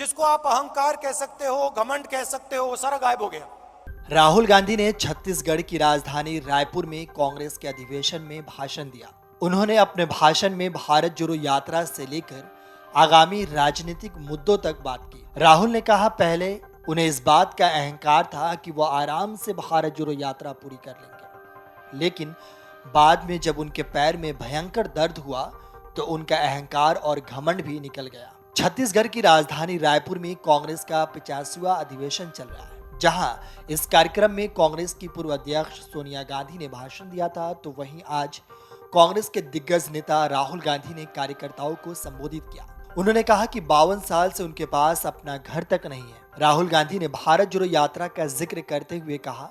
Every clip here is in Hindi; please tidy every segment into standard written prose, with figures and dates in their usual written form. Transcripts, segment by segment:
जिसको आप अहंकार कह सकते हो, घमंड कह सकते हो, वो सारा गायब हो गया। राहुल गांधी ने छत्तीसगढ़ की राजधानी रायपुर में कांग्रेस के अधिवेशन में भाषण दिया। उन्होंने अपने भाषण में भारत जोड़ो यात्रा से लेकर आगामी राजनीतिक मुद्दों तक बात की। राहुल ने कहा, पहले उन्हें इस बात का अहंकार था कि वो आराम से भारत जोड़ो यात्रा पूरी कर लेंगे, लेकिन बाद में जब उनके पैर में भयंकर दर्द हुआ तो उनका अहंकार और घमंड भी निकल गया। छत्तीसगढ़ की राजधानी रायपुर में कांग्रेस का 85वां अधिवेशन चल रहा है, जहां इस कार्यक्रम में कांग्रेस की पूर्व अध्यक्ष सोनिया गांधी ने भाषण दिया था, तो वहीं आज कांग्रेस के दिग्गज नेता राहुल गांधी ने कार्यकर्ताओं को संबोधित किया। उन्होंने कहा कि 52 साल से उनके पास अपना घर तक नहीं है। राहुल गांधी ने भारत जोड़ो यात्रा का जिक्र करते हुए कहा,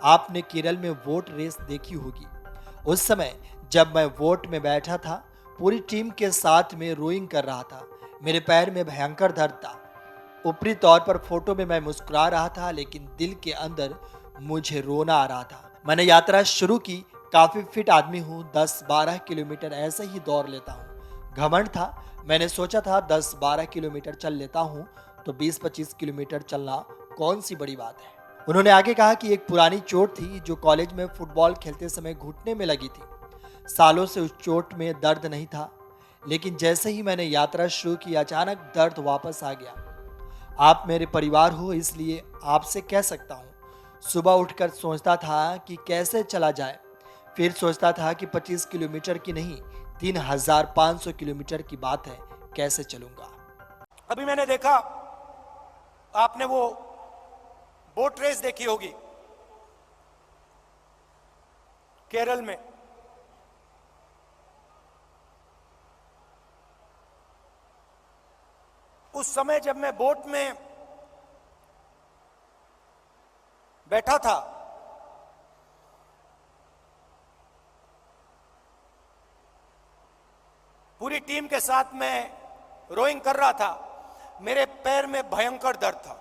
आपने केरल में वोट रेस देखी होगी। उस समय जब मैं वोट में बैठा था, पूरी टीम के साथ में रोइंग कर रहा था। मेरे पैर में भयंकर दर्द था। ऊपरी तौर पर फोटो में मैं मुस्कुरा रहा था, लेकिन दिल के अंदर मुझे रोना आ रहा था। मैंने यात्रा शुरू की, काफी फिट आदमी हूँ, 10-12 किलोमीटर ऐसे ही दौड़ लेता हूँ। घमंड था, मैंने सोचा था 10-12 किलोमीटर चल लेता हूँ तो 20-25 किलोमीटर चलना कौन सी बड़ी बात है। उन्होंने आगे कहा कि एक पुरानी चोट थी जो कॉलेज में फुटबॉल खेलते समय घुटने में लगी थी। सालों से उस चोट में दर्द नहीं था, लेकिन जैसे ही मैंने यात्रा शुरू की, अचानक दर्द वापस आ गया। आप मेरे परिवार हो, इसलिए आपसे कह सकता हूँ। सुबह उठकर सोचता था कि कैसे चला जाए, फिर सोचता था कि 25 किलोमीटर की नहीं, 3500 किलोमीटर की बात है, कैसे चलूंगा। अभी मैंने देखा, आपने वो बोट रेस देखी होगी केरल में। उस समय जब मैं बोट में बैठा था, पूरी टीम के साथ में रोइंग कर रहा था, मेरे पैर में भयंकर दर्द था।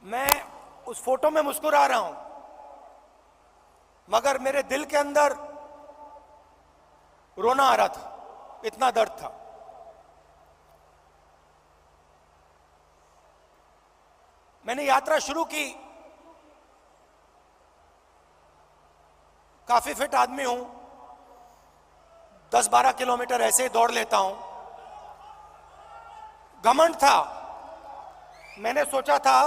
मैं उस फोटो में मुस्कुरा रहा हूं, मगर मेरे दिल के अंदर रोना आ रहा था, इतना दर्द था। मैंने यात्रा शुरू की, काफी फिट आदमी हूं, 10-12 किलोमीटर ऐसे ही दौड़ लेता हूं। घमंड था, मैंने सोचा था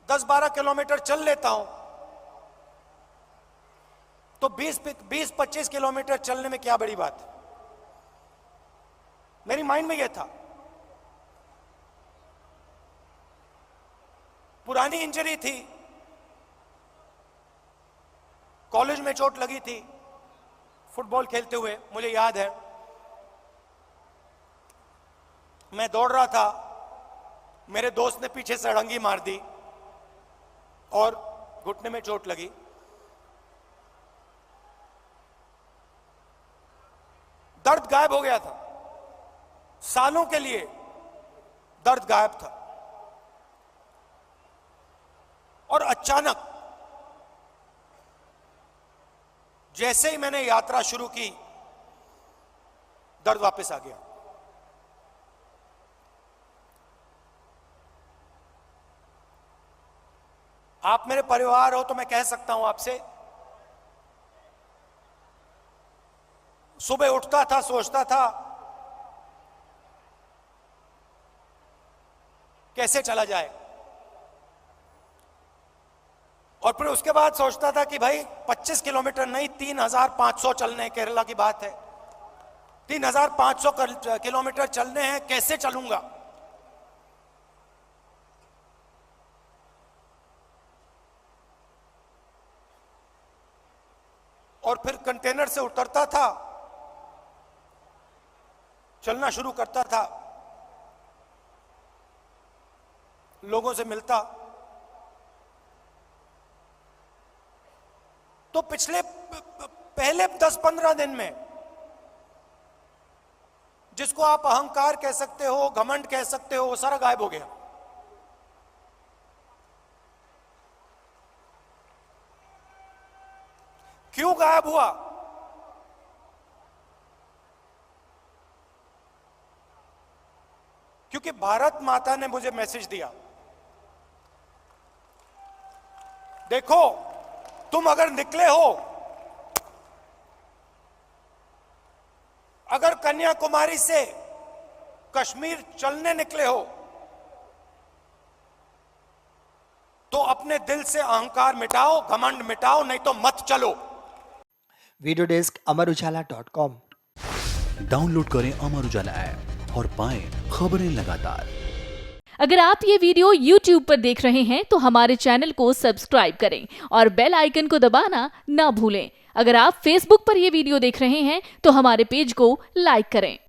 10-12 किलोमीटर चल लेता हूं तो 20-25 किलोमीटर चलने में क्या बड़ी बात है। मेरी माइंड में यह था। पुरानी इंजरी थी, कॉलेज में चोट लगी थी फुटबॉल खेलते हुए, मुझे याद है। मैं दौड़ रहा था, मेरे दोस्त ने पीछे से अड़ंगी मार दी और घुटने में चोट लगी। दर्द गायब हो गया था, सालों के लिए दर्द गायब था, और अचानक जैसे ही मैंने यात्रा शुरू की, दर्द वापस आ गया। आप मेरे परिवार हो तो मैं कह सकता हूं आपसे, सुबह उठता था, सोचता था कैसे चला जाए, और फिर उसके बाद सोचता था कि भाई 25 किलोमीटर नहीं, 3500 चलने, केरला की बात है, 3500 किलोमीटर चलने हैं, कैसे चलूंगा। और फिर कंटेनर से उतरता था, चलना शुरू करता था, लोगों से मिलता। तो पहले 10-15 दिन में, जिसको आप अहंकार कह सकते हो, घमंड कह सकते हो, वो सारा गायब हो गया। क्यों गायब हुआ? क्योंकि भारत माता ने मुझे मैसेज दिया, देखो तुम अगर निकले हो, अगर कन्याकुमारी से कश्मीर चलने निकले हो, तो अपने दिल से अहंकार मिटाओ, घमंड मिटाओ, नहीं तो मत चलो। Video desk अमरउजाला.com। डाउनलोड करें अमर उजाला ऐप और पाएं खबरें लगातार। अगर आप ये वीडियो YouTube पर देख रहे हैं तो हमारे चैनल को सब्सक्राइब करें और बेल आइकन को दबाना ना भूलें। अगर आप Facebook पर ये वीडियो देख रहे हैं तो हमारे पेज को लाइक करें।